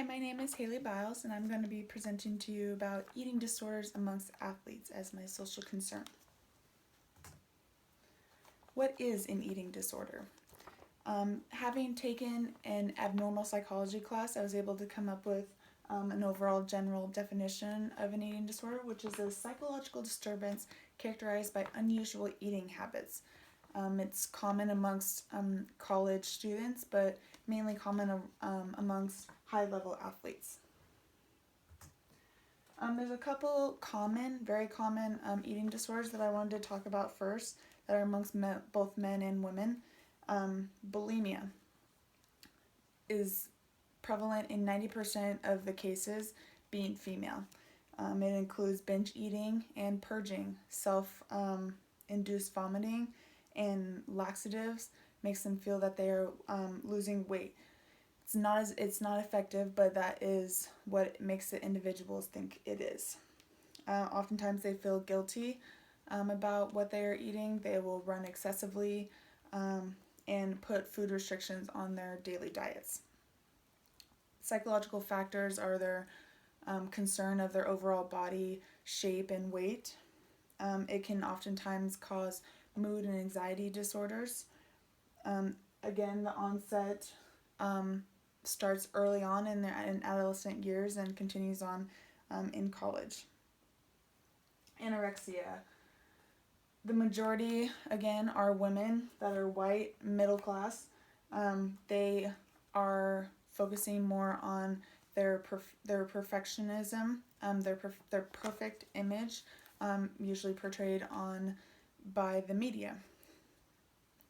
Hi, my name is Haley Biles, and I'm going to be presenting to you about eating disorders amongst athletes as my social concern. What is an eating disorder? Having taken an abnormal psychology class, I was able to come up with an overall general definition of an eating disorder, which is a psychological disturbance characterized by unusual eating habits. It's common amongst college students, but mainly common amongst high-level athletes. There's a couple very common eating disorders that I wanted to talk about first that are amongst both men and women. Bulimia is prevalent in 90% of the cases, being female. It includes binge eating and purging, self-induced vomiting, and laxatives makes them feel that they are losing weight. It's not effective, but that is what makes the individuals think it is. Oftentimes they feel guilty about what they are eating. They will run excessively and put food restrictions on their daily diets. Psychological factors are their concern of their overall body shape and weight. It can oftentimes cause mood and anxiety disorders. Again, the onset starts early on in adolescent years and continues on in college. Anorexia. The majority, again, are women that are white, middle class. They are focusing more on their perfectionism, their perfect image, usually portrayed by the media.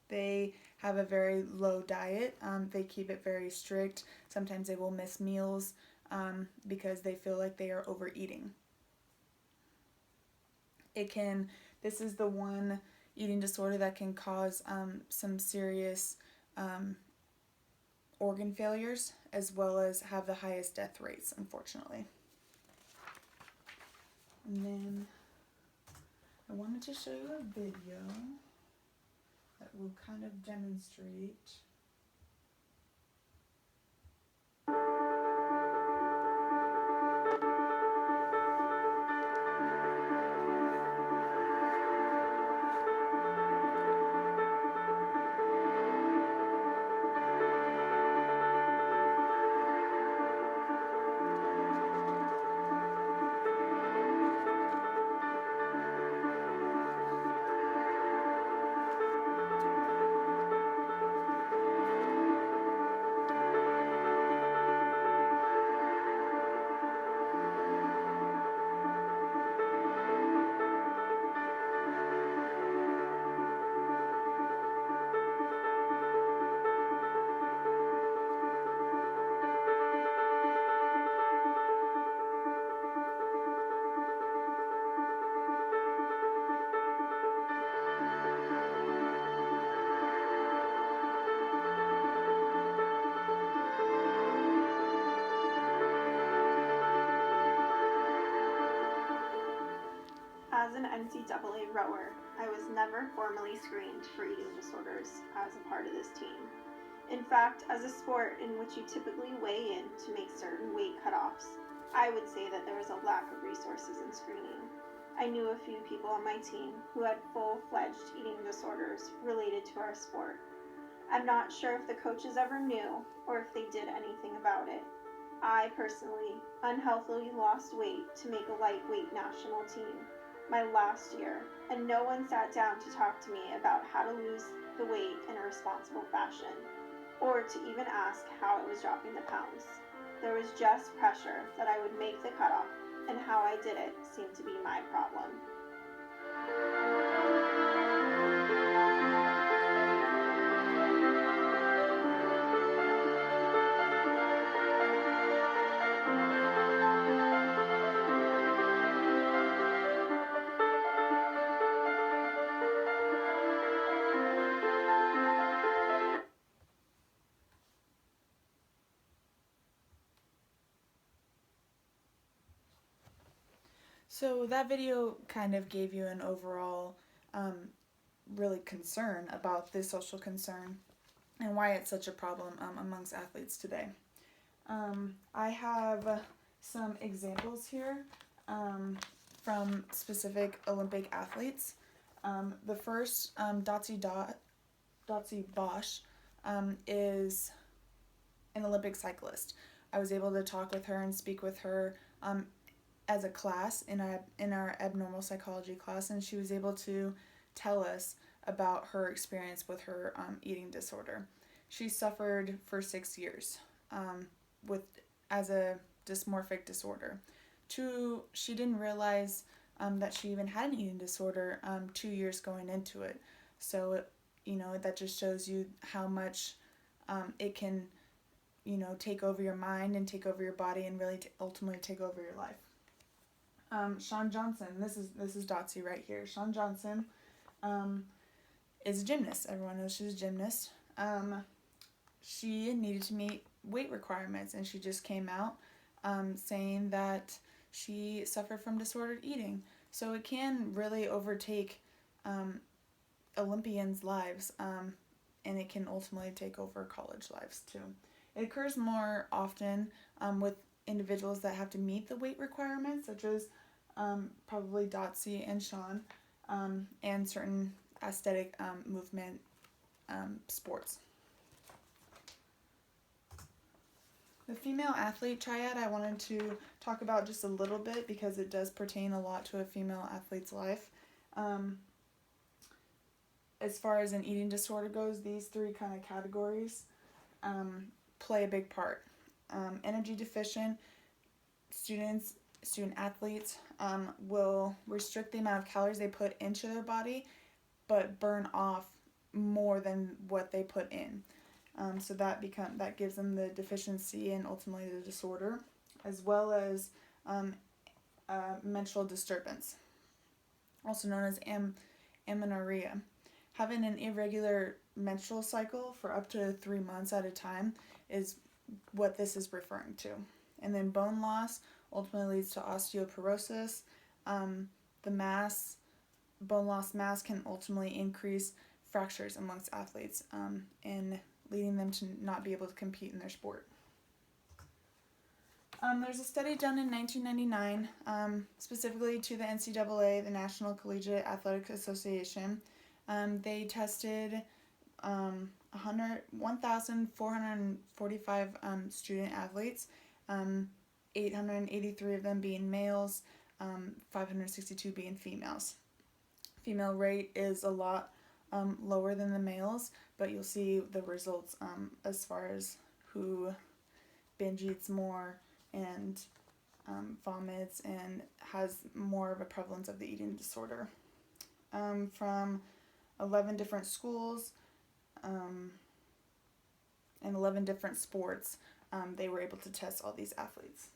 They have a very low diet. They keep it very strict. Sometimes they will miss meals because they feel like they are overeating. This is the one eating disorder that can cause some serious organ failures, as well as have the highest death rates, unfortunately. And then I wanted to show you a video that will kind of demonstrate. As an NCAA rower, I was never formally screened for eating disorders as a part of this team. In fact, as a sport in which you typically weigh in to make certain weight cutoffs, I would say that there was a lack of resources in screening. I knew a few people on my team who had full-fledged eating disorders related to our sport. I'm not sure if the coaches ever knew or if they did anything about it. I personally unhealthily lost weight to make a lightweight national team my last year, and no one sat down to talk to me about how to lose the weight in a responsible fashion, or to even ask how I was dropping the pounds. There was just pressure that I would make the cutoff, and how I did it seemed to be my problem. So that video kind of gave you an overall really concern about this social concern and why it's such a problem amongst athletes today. I have some examples here from specific Olympic athletes. The first, Dotsie Bosch, is an Olympic cyclist. I was able to talk with her and speak with her as a class in our abnormal psychology class, and she was able to tell us about her experience with her eating disorder. She suffered for 6 years with as a dysmorphic disorder. She didn't realize that she even had an eating disorder 2 years going into it. So that just shows you how much it can take over your mind and take over your body and really ultimately take over your life. Shawn Johnson, this is Dotsie right here. Shawn Johnson is a gymnast. Everyone knows she's a gymnast. She needed to meet weight requirements, and she just came out saying that she suffered from disordered eating. So it can really overtake Olympians' lives, and it can ultimately take over college lives too. It occurs more often with individuals that have to meet the weight requirements, such as probably Dotsie and Shawn, and certain aesthetic movement sports. The female athlete triad I wanted to talk about just a little bit because it does pertain a lot to a female athlete's life. As far as an eating disorder goes, these three kind of categories play a big part. Energy deficient student athletes will restrict the amount of calories they put into their body, but burn off more than what they put in. So that gives them the deficiency and ultimately the disorder, as well as menstrual disturbance, also known as amenorrhea. Having an irregular menstrual cycle for up to 3 months at a time is what this is referring to. And then bone loss ultimately leads to osteoporosis. Bone loss mass can ultimately increase fractures amongst athletes and leading them to not be able to compete in their sport. There's a study done in 1999, specifically to the NCAA, the National Collegiate Athletic Association. They tested 1,445 student athletes, 883 of them being males, 562 being females. Female rate is a lot lower than the males, but you'll see the results as far as who binge eats more and vomits and has more of a prevalence of the eating disorder. From 11 different schools and 11 different sports, they were able to test all these athletes.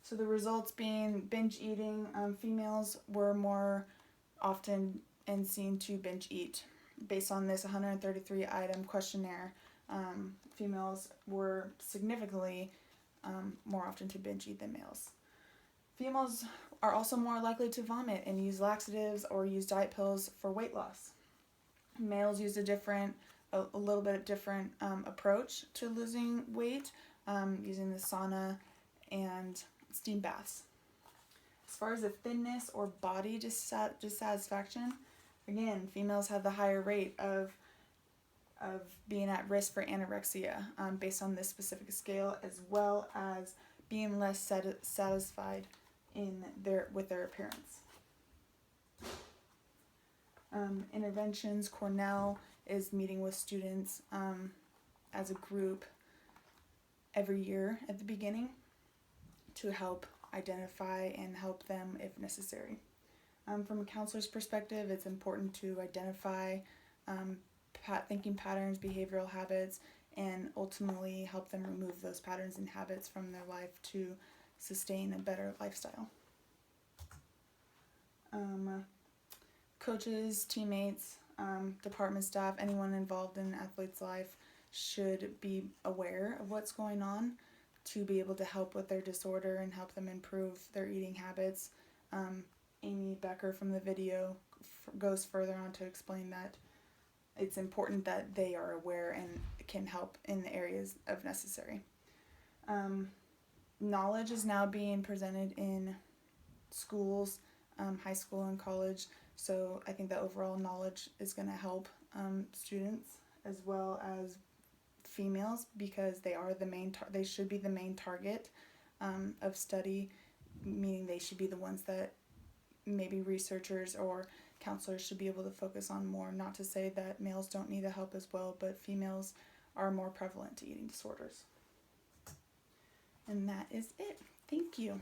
So the results being binge eating, females were more often and seen to binge eat. Based on this 133 item questionnaire, females were significantly more often to binge eat than males. Females are also more likely to vomit and use laxatives or use diet pills for weight loss. Males use a little bit different approach to losing weight, using the sauna and steam baths. As far as the thinness or body dissatisfaction, again, females have the higher rate of being at risk for anorexia based on this specific scale, as well as being less satisfied with their appearance. Interventions, Cornell is meeting with students as a group every year at the beginning to help identify and help them if necessary. From a counselor's perspective, it's important to identify thinking patterns, behavioral habits, and ultimately help them remove those patterns and habits from their life to sustain a better lifestyle. Coaches, teammates, department staff, anyone involved in an athlete's life should be aware of what's going on to be able to help with their disorder and help them improve their eating habits. Amy Becker from the video goes further on to explain that it's important that they are aware and can help in the areas of necessary. Um, Knowledge is now being presented in schools, high school and college. So I think that overall knowledge is going to help students as well as females, because they are the main. They should be the main target of study, meaning they should be the ones that maybe researchers or counselors should be able to focus on more. Not to say that males don't need the help as well, but females are more prevalent to eating disorders. And that is it. Thank you.